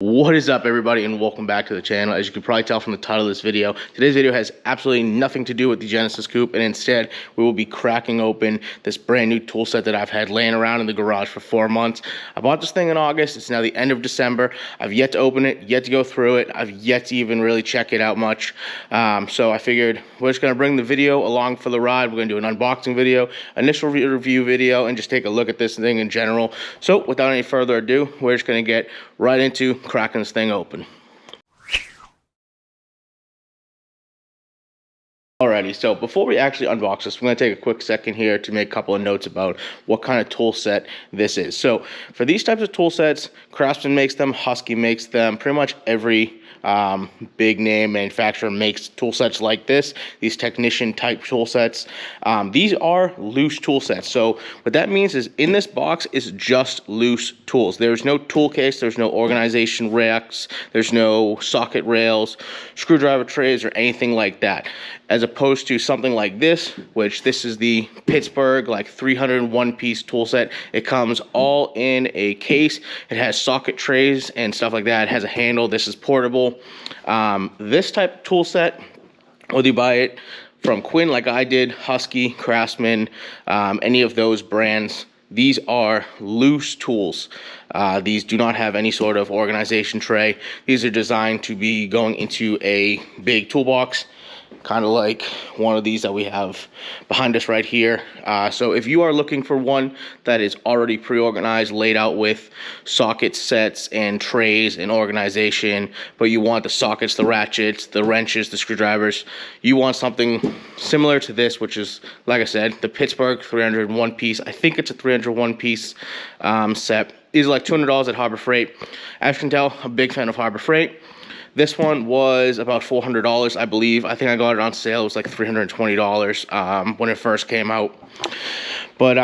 What is up, everybody, and welcome back to the channel. As you can probably tell from the title of this video, today's video has absolutely nothing to do with the Genesis Coupe, and instead we will be cracking open this brand new tool set that I've had laying around in the garage for 4 months. I bought this thing in August. It's now the end of December. I've yet to open it, yet to go through it. I've yet to even really check it out much. So I figured we're just going to bring the video along for the ride. We're going to do an unboxing video, initial review video, and just take a look at this thing in general. So without any further ado, we're just going to get right into cracking this thing open. Alrighty, so before we actually unbox this, we're going to take a quick second here to make a couple of notes about what kind of tool set this is. So for these types of tool sets, Craftsman makes them, Husky makes them, pretty much every big name manufacturer makes tool sets like this, these technician type tool sets. These are loose tool sets. So what that means is in this box is just loose tools. There's no tool case, there's no organization racks, there's no socket rails, screwdriver trays, or anything like that. As opposed to something like this, which this is the Pittsburgh like 301 piece tool set. It comes all in a case. It has socket trays and stuff like that. It has a handle. This is portable. This type of tool set, whether you buy it from Quinn like I did, Husky, Craftsman, any of those brands, these are loose tools. These do not have any sort of organization tray. These are designed to be going into a big toolbox, kind of like one of these that we have behind us right here. So if you are looking for one that is already pre-organized, laid out with socket sets and trays and organization, but you want the sockets, the ratchets, the wrenches, the screwdrivers, you want something similar to this, which is, like I said, the Pittsburgh 301 piece. I think it's a 301 piece set. These are like $200 at Harbor Freight. As you can tell, I'm a big fan of Harbor Freight. This one was about $400, I believe. I think I got it on sale. It was like $320 when it first came out. But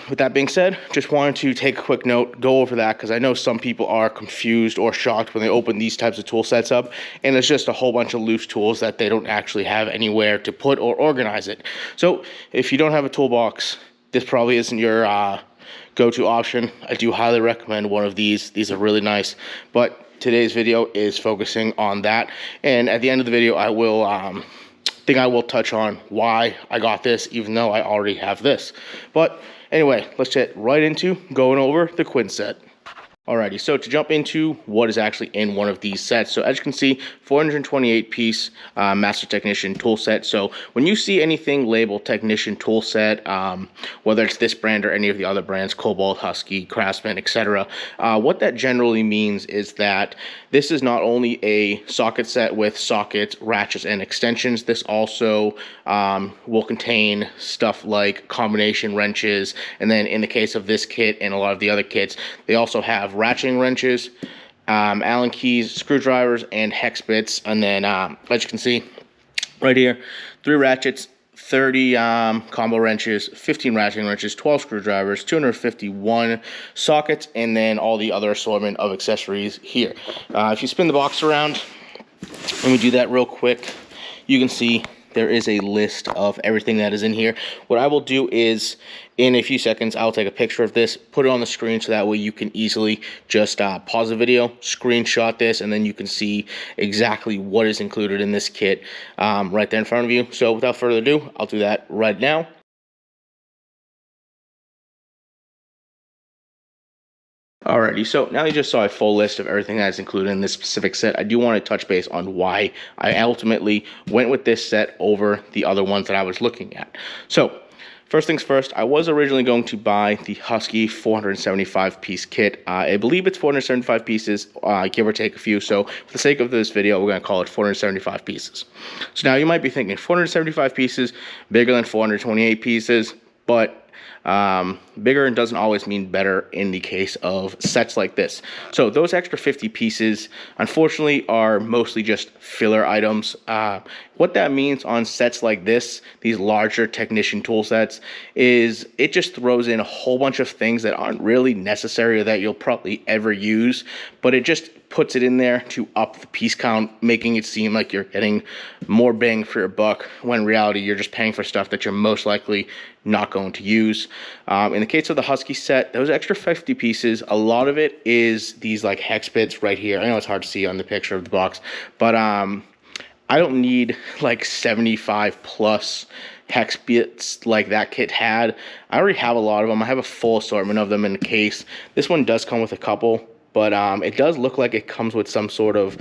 with that being said, just wanted to take a quick note, go over that, because I know some people are confused or shocked when they open these types of tool sets up, and it's just a whole bunch of loose tools that they don't actually have anywhere to put or organize it. So if you don't have a toolbox, this probably isn't your go-to option. I do highly recommend one of these. These are really nice, but today's video is focusing on that, and at the end of the video I will I will touch on why I got this, even though I already have this. But anyway, let's get right into going over the Quinn set. Alrighty, so to jump into what is actually in one of these sets. So as you can see, 428 piece Master Technician tool set. So when you see anything labeled Technician tool set, whether it's this brand or any of the other brands, Cobalt, Husky, Craftsman, etc., what that generally means is that this is not only a socket set with sockets, ratchets, and extensions. This also will contain stuff like combination wrenches, and then in the case of this kit and a lot of the other kits, they also have ratcheting wrenches, Allen keys, screwdrivers, and hex bits. And then as you can see right here, 3 ratchets, 30 combo wrenches, 15 ratcheting wrenches, 12 screwdrivers, 251 sockets, and then all the other assortment of accessories here. If you spin the box around, let me do that real quick, you can see there is a list of everything that is in here. What I will do is, in a few seconds, I'll take a picture of this, put it on the screen, so that way you can easily just pause the video, screenshot this, and then you can see exactly what is included in this kit right there in front of you. So without further ado, I'll do that right now. Alrighty, so now you just saw a full list of everything that is included in this specific set. I do want to touch base on why I ultimately went with this set over the other ones that I was looking at. So first things first, I was originally going to buy the Husky 475 piece kit. I believe it's 475 pieces, give or take a few. So for the sake of this video, we're going to call it 475 pieces. So now you might be thinking 475 pieces, bigger than 428 pieces, but bigger doesn't always mean better in the case of sets like this. So those extra 50 pieces, unfortunately, are mostly just filler items. What that means on sets like this, these larger technician tool sets, is it just throws in a whole bunch of things that aren't really necessary or that you'll probably ever use, but it just puts it in there to up the piece count, making it seem like you're getting more bang for your buck, when in reality you're just paying for stuff that you're most likely not going to use. In the case of the Husky set, those extra 50 pieces, a lot of it is these like hex bits right here. I know it's hard to see on the picture of the box, but I don't need like 75 plus hex bits like that kit had. I already have a lot of them. I have a full assortment of them in the case. This one does come with a couple, but it does look like it comes with some sort of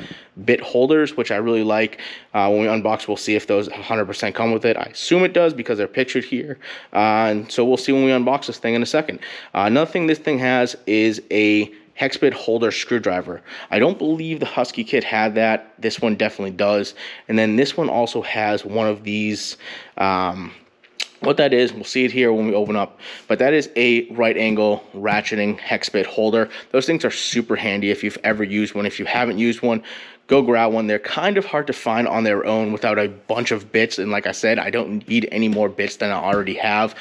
bit holders, which I really like. When we unbox, we'll see if those 100% come with it. I assume it does because they're pictured here. And so we'll see when we unbox this thing in a second. Another thing this thing has is a hex bit holder screwdriver. I don't believe the Husky kit had that. This one definitely does. And then this one also has one of these, what that is, we'll see it here when we open up, but that is a right angle ratcheting hex bit holder. Those things are super handy if you've ever used one. If you haven't used one, go grab one. They're kind of hard to find on their own without a bunch of bits, and like I said, I don't need any more bits than I already have.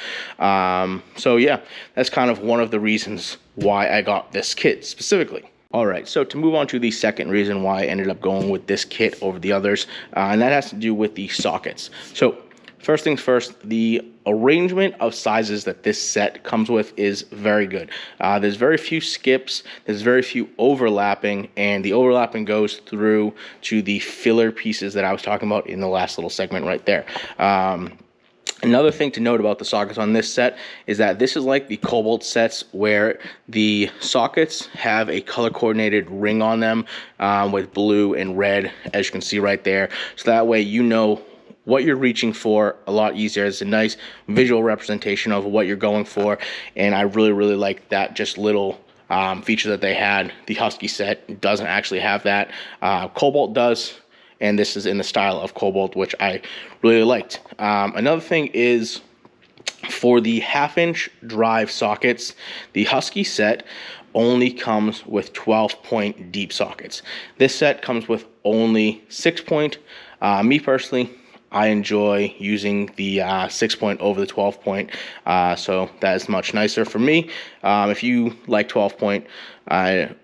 So yeah, that's kind of one of the reasons why I got this kit specifically. All right, so to move on to the second reason why I ended up going with this kit over the others, and that has to do with the sockets. So first things first, the arrangement of sizes that this set comes with is very good. There's very few skips, there's very few overlapping, and the overlapping goes through to the filler pieces that I was talking about in the last little segment right there. Another thing to note about the sockets on this set is that this is like the Cobalt sets where the sockets have a color coordinated ring on them with blue and red, as you can see right there. So that way you know what you're reaching for a lot easier. It's a nice visual representation of what you're going for, and I really like that just little feature that they had. The Husky set doesn't actually have that. Cobalt does, and this is in the style of Cobalt, which I really liked. Another thing is for the 1/2-inch drive sockets, the Husky set only comes with 12-point deep sockets. This set comes with only 6-point. Me personally, I enjoy using the 6-point over the 12-point, so that is much nicer for me. If you like 12-point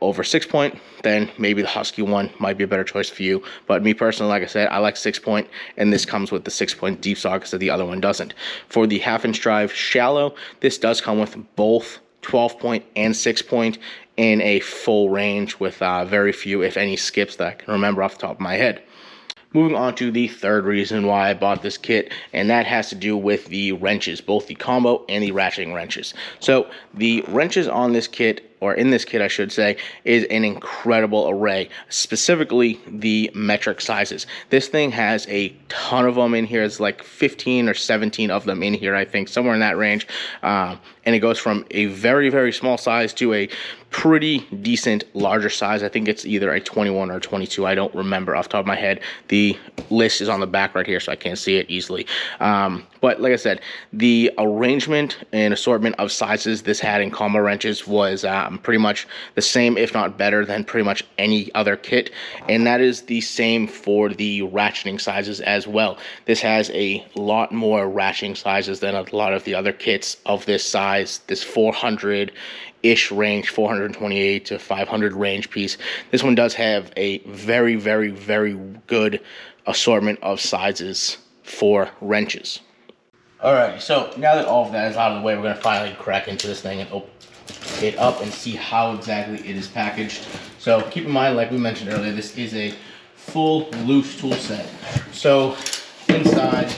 over 6-point, then maybe the Husky one might be a better choice for you. But me personally, like I said, I like 6-point, and this comes with the 6-point deep sockets that the other one doesn't. For the 1/2-inch drive shallow, this does come with both 12-point and 6-point in a full range with very few, if any, skips that I can remember off the top of my head. Moving on to the third reason why I bought this kit, and that has to do with the wrenches, both the combo and the ratcheting wrenches. So the wrenches on this kit, or in this kit I should say, is an incredible array, specifically the metric sizes. This thing has a ton of them in here. It's like 15 or 17 of them in here, I think, somewhere in that range. And it goes from a very small size to a pretty decent larger size. I think it's either a 21 or 22. I don't remember off the top of my head. The list is on the back right here, so I can't see it easily. But like I said, the arrangement and assortment of sizes this had in combo wrenches was pretty much the same, if not better, than pretty much any other kit. And that is the same for the ratcheting sizes as well. This has a lot more ratcheting sizes than a lot of the other kits of this size, this 400-ish range, 428 to 500 range piece. This one does have a very good assortment of sizes for wrenches. Alright, so now that all of that is out of the way, we're going to finally crack into this thing and open it up and see how exactly it is packaged. So keep in mind, like we mentioned earlier, this is a full loose tool set. So inside,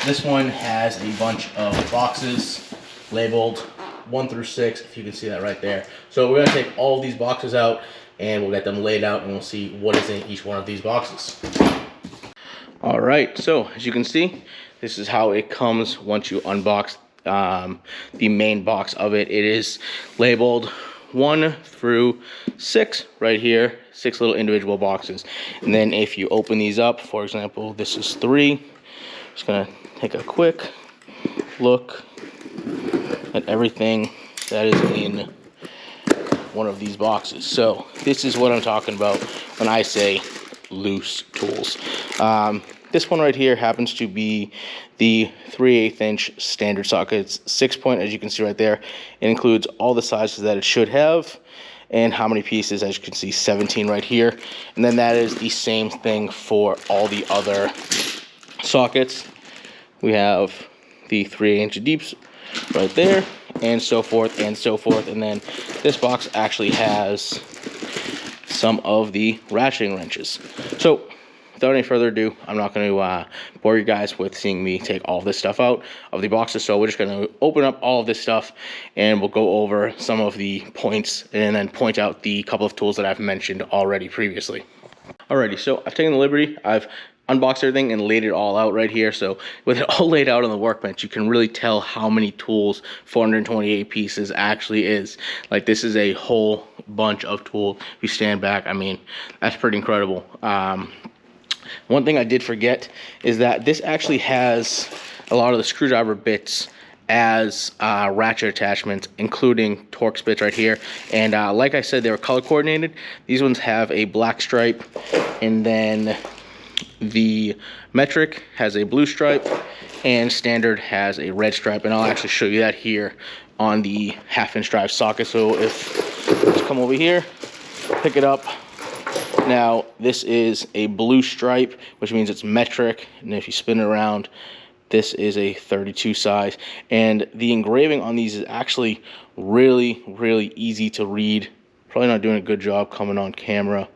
this one has a bunch of boxes labeled 1 through 6, if you can see that right there. So we're going to take all of these boxes out and we'll get them laid out and we'll see what is in each one of these boxes. All right, so as you can see, this is how it comes once you unbox the main box of it. It is labeled 1 through 6 right here, 6 little individual boxes. And then if you open these up, for example, this is 3. Just gonna take a quick look at everything that is in one of these boxes. So this is what I'm talking about when I say loose tools. This one right here happens to be the 3/8-inch standard sockets, 6-point, as you can see right there. It includes all the sizes that it should have, And how many pieces? As you can see, 17 right here. And then that is the same thing for all the other sockets. We have the 3-inch deeps right there, and so forth and so forth. And then this box actually has some of the ratcheting wrenches. So without any further ado, I'm not going to bore you guys with seeing me take all this stuff out of the boxes. So we're just going to open up all of this stuff, and we'll go over some of the points and then point out the couple of tools that I've mentioned already previously. Alrighty, so I've taken the liberty, I've unboxed everything and laid it all out right here. So with it all laid out on the workbench, you can really tell how many tools 428 pieces actually is. Like, this is a whole bunch of tools. If you stand back, I mean, that's pretty incredible. One thing I did forget is that this actually has a lot of the screwdriver bits as ratchet attachments, including Torx bits right here. And like I said, they were color coordinated. These ones have a black stripe, and then the metric has a blue stripe, and standard has a red stripe. And I'll actually show you that here on the 1/2-inch drive socket. So if let's come over here, pick it up. Now this is a blue stripe, which means it's metric, and if you spin it around, this is a 32 size, and the engraving on these is actually really, really easy to read. Probably not doing a good job coming on camera,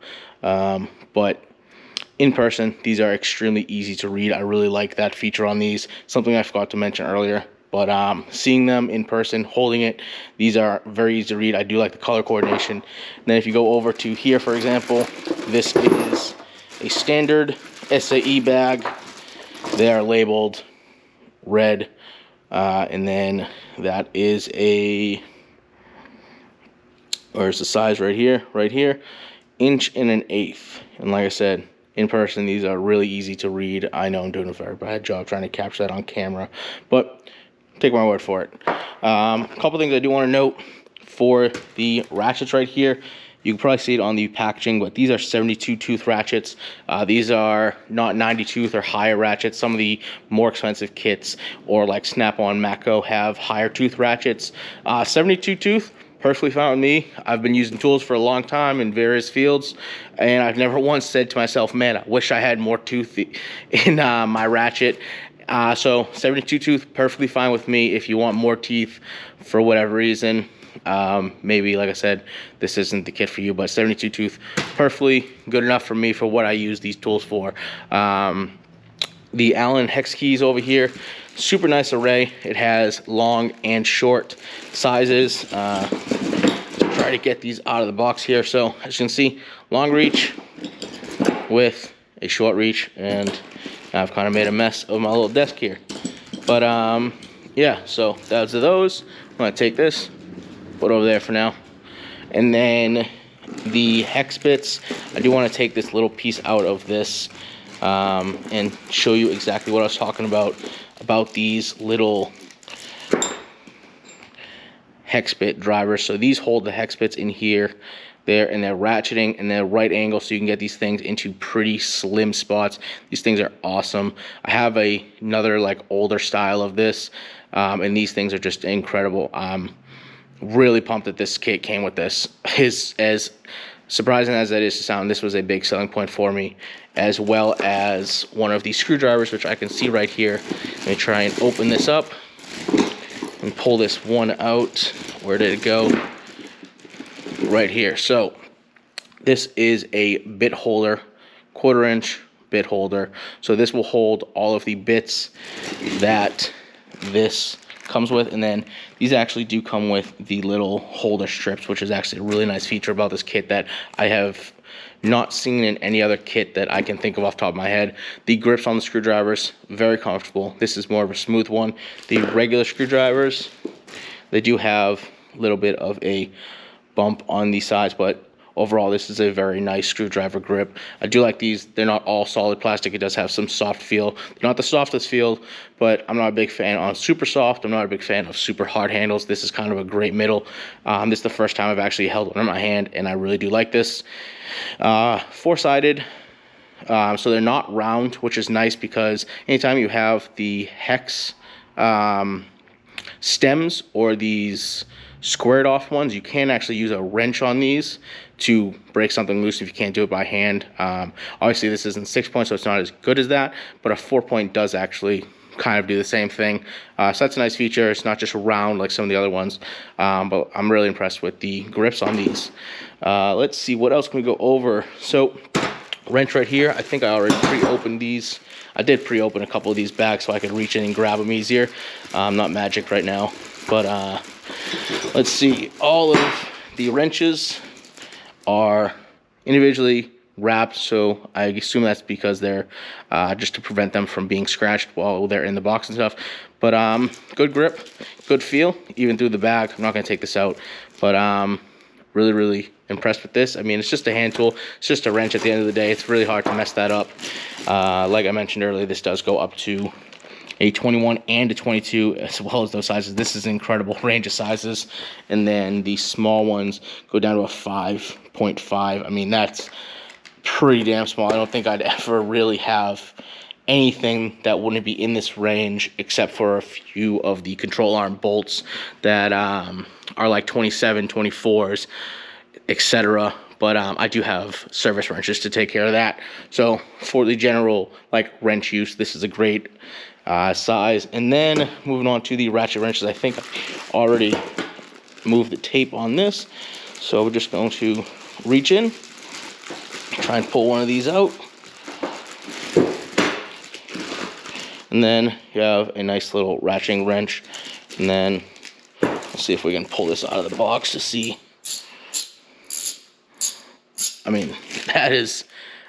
but in person, these are extremely easy to read. I really like that feature on these. Something I forgot to mention earlier, but seeing them in person, holding it, these are very easy to read. I do like the color coordination. And then if you go over to here, for example, this is a standard SAE bag. They are labeled red, and then that is where's the size right here, 1 1/8. And like I said, in person, these are really easy to read. I know I'm doing a very bad job trying to capture that on camera, but take my word for it. A couple things I do want to note for the ratchets right here. You can probably see it on the packaging, but these are 72 tooth ratchets. These are not 90 tooth or higher ratchets. Some of the more expensive kits, or like Snap-on, Matco, have higher tooth ratchets. 72 tooth, perfectly fine with me. I've been using tools for a long time in various fields, and I've never once said to myself, man, I wish I had more tooth in my ratchet. So 72 tooth, perfectly fine with me. If you want more teeth for whatever reason, maybe, like I said, this isn't the kit for you, but 72 tooth, perfectly good enough for me for what I use these tools for. The Allen hex keys over here, super nice array. It has long and short sizes. Try to get these out of the box here. So as you can see, long reach with a short reach, and I've kind of made a mess of my little desk here. But yeah, so that's those. I'm gonna take this, put it over there for now, and then the hex bits, I do want to take this little piece out of this and show you exactly what I was talking about these little hex bit drivers. So these hold the hex bits in here, there, and they're ratcheting, and they're right angle, so you can get these things into pretty slim spots. These things are awesome. I have another like older style of this, and these things are just incredible. Really pumped that this kit came with this. As surprising as that is to sound, this was a big selling point for me, as well as one of these screwdrivers, which I can see right here. Let me try and open this up and pull this one out. Where did it go? Right here. So this is a bit holder, 1/4 inch bit holder. So this will hold all of the bits that this comes with, and then these actually do come with the little holder strips, which is actually a really nice feature about this kit that I have not seen in any other kit that I can think of off the top of my head. The grips on the screwdrivers, very comfortable. This is more of a smooth one. The regular screwdrivers, they do have a little bit of a bump on the sides, but overall this is a very nice screwdriver grip. I do like these. They're not all solid plastic. It does have some soft feel. They're not the softest feel, but I'm not a big fan on super soft. I'm not a big fan of super hard handles. This is kind of a great middle. This is the first time I've actually held one in my hand, and I really do like this. 4-sided, so they're not round, which is nice because anytime you have the hex stems or these squared off ones, you can actually use a wrench on these to break something loose if you can't do it by hand. Obviously this isn't 6-point, so it's not as good as that, but a 4-point does actually kind of do the same thing. So that's a nice feature. It's not just round like some of the other ones, but I'm really impressed with the grips on these. Let's see, what else can we go over? So wrench right here, I think I already pre-opened these. I did pre-open a couple of these bags so I could reach in and grab them easier. I'm not magic right now, but let's see. All of the wrenches are individually wrapped, so I assume that's because they're just to prevent them from being scratched while they're in the box and stuff. But good grip, good feel, even through the bag. I'm not going to take this out, but really impressed with this. I mean, it's just a hand tool. It's just a wrench at the end of the day. It's really hard to mess that up. Like I mentioned earlier, this does go up to a 21 and a 22, as well as those sizes. This is an incredible range of sizes. And then the small ones go down to a 5.5. I mean, that's pretty damn small. I don't think I'd ever really have anything that wouldn't be in this range, except for a few of the control arm bolts that are like 27, 24s, etc. But I do have service wrenches to take care of that. So for the general like wrench use, this is a great size. And then moving on to the ratchet wrenches, I think I already moved the tape on this. So we're just going to reach in, try and pull one of these out. And then you have a nice little ratcheting wrench. And then let's see if we can pull this out of the box to see. I mean, that is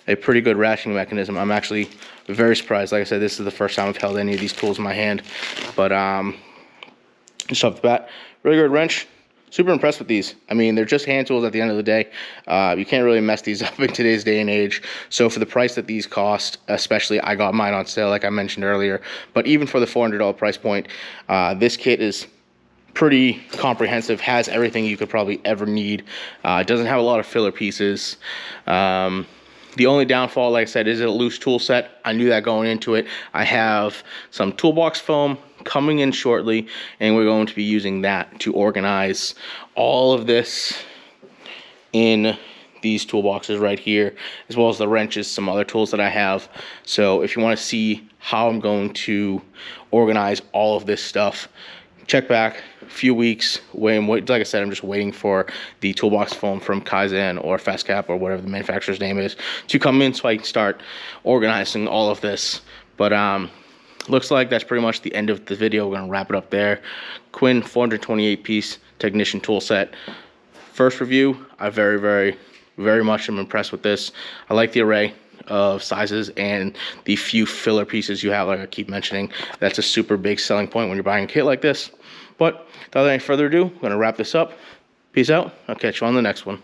a pretty good ratcheting mechanism. I'm actually very surprised. Like I said, this is the first time I've held any of these tools in my hand. But just off the bat, really good wrench. Super impressed with these. I mean, they're just hand tools at the end of the day. You can't really mess these up in today's day and age. So for the price that these cost, especially, I got mine on sale, like I mentioned earlier. But even for the $400 price point, this kit is pretty comprehensive, has everything you could probably ever need. It doesn't have a lot of filler pieces. The only downfall, like I said, is a loose tool set. I knew that going into it. I have some toolbox foam coming in shortly, and we're going to be using that to organize all of this in these toolboxes right here, as well as the wrenches, some other tools that I have. So if you want to see how I'm going to organize all of this stuff, check back a few weeks. Like I said, I'm just waiting for the toolbox foam from Kaizen or FastCap or whatever the manufacturer's name is to come in so I can start organizing all of this. But looks like that's pretty much the end of the video. We're going to wrap it up there. Quinn 428 piece technician tool set. First review, I very much am impressed with this. I like the array of sizes and the few filler pieces you have, like I keep mentioning. That's a super big selling point when you're buying a kit like this. But without any further ado, I'm going to wrap this up. Peace out. I'll catch you on the next one.